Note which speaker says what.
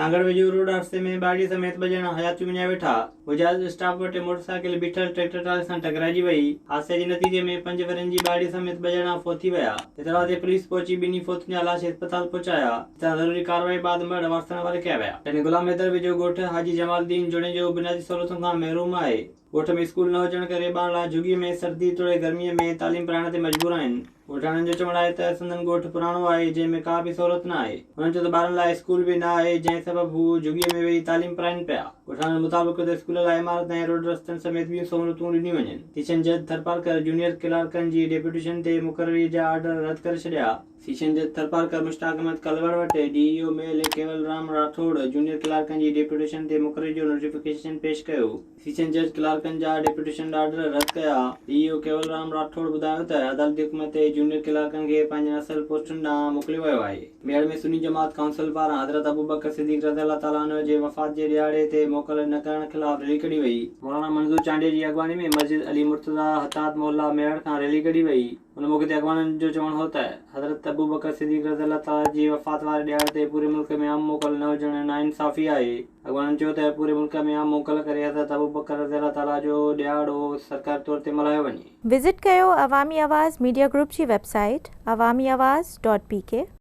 Speaker 1: सांगड़ वेझो रोड हादसे में बाड़ी समेत ॿ ॼणा हयातियूं विञाए वेठा। बजाज स्टाफ वटि मोटरसाइकिल बीठल ट्रैक्टर ट्राली सां टकराइजी वई। हादसे जे नतीजे में 5 वरनि जी बाड़ी समेत 2 ॼणा फोत थी विया। इतला ते पुलिस पहुची ॿिन्ही फोतुनि जा लाश अस्पताल पहुचाया। हितां ज़रूरी कार्रवाई बाद मर्द वारसनि हवाले कया विया। गुलाम हैदर वेझो ॻोठ हाजी जमालुद्दीन जोड़े जो बुनियादी सहूलियतुनि खां महरूम आहे। ॻोठ में स्कूल न हुजण करे ॿार लाइ झुॻीअ में सर्दी तोड़े गर्मीअ में तालीम पढ़ाइण ते मजबूर आहिनि। ॻोठाणनि जो चवणु आहे त संदन ॻोठ पुराणो आहे जंहिं में का बि सहूलियत न आहे। हुननि चयो त ॿारनि लाइ स्कूल बि न आहे जंहिं सबबु हू झुॻीअ में वेही तालीम पढ़ाइनि पिया। ॻोठाणनि मुताबिक़ त स्कूल लाइ इमारत ऐं रोड रस्तनि समेत ॿियूं सहूलियतूं ॾिनियूं वञनि। सेशन जज थरपारकर जूनियर क्लार्कनि जी डेप्यूटेशन ते मुक़ररीअ जा ऑर्डर रद्द करे छॾिया। सेशन जज थरपारकर मुश्ताक अहमद कलवड़ वटि डीईओ मेल केवलराम राठौड़ जूनियर क्लार्कनि जी डेप्यूटेशन ते मुक़ररी जो नोटिफिकेशन पेश कयो। सेशन जज क्लार्कनि जा डेप्यूटेशन ऑर्डर रद्द कया। डीईओ केवलराम राठौड़ ॿुधायो त अदालती हुकुम ते जूनियर क्लार्कनि खे पंहिंजे असल पोस्टुनि ॾांहुं मोकिलियो वियो आहे। मेड़ में सुन्नी जमात काउंसिल पारां हज़रत अबूबकर सिद्दीक़ रज़ियल्लाहु ताला अन्हु जे वफ़ात जे ॾियारे ते मोकल न करण ख़िलाफ़ रैली कढी वई। मौलाना मंज़ूर चांडिया जी अॻवानी में मस्जिद अली मुर्तज़ा हतात मोहल्ला मेड़ खां रैली कढी वई। उन मौक़े ते अॻवाननि जो चवणु हो त हज़रत अबूबकर सिद्दीक़ रज़ियल्लाहु ताला जी वफ़ात वारे ॾियारे ते पूरे मुल्क में आम मोकल न हुजण नाइंसाफ़ी आहे। अॻवाननि चयो त पूरे मुल्क में आम मोकल करे हज़रत अबूबकर रज़ियल्लाहु ताला जो ॾियारो सरकारी तौर ते मल्हायो वञे।
Speaker 2: विज़िट कयो अवामी आवाज़ मीडिया ग्रुप जी वेबसाइट awamiawaz.pk